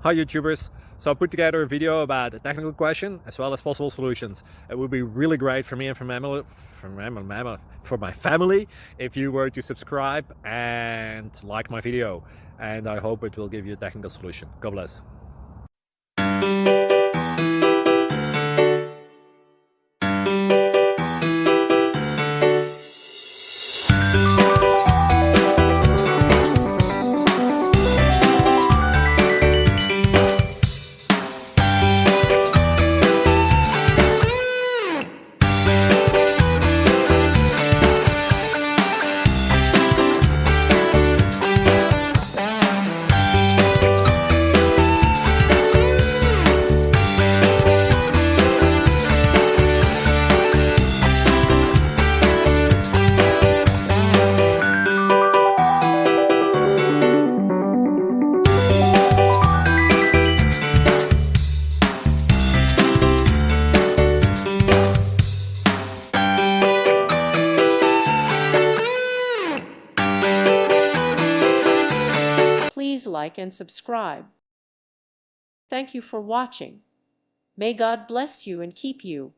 Hi YouTubers! So I put together a video about a technical question as well as possible solutions. It would be really great for me and for my family if you were to subscribe and like my video, and I hope it will give you a technical solution. God bless. Please like and subscribe. Thank you for watching. May God bless you and keep you.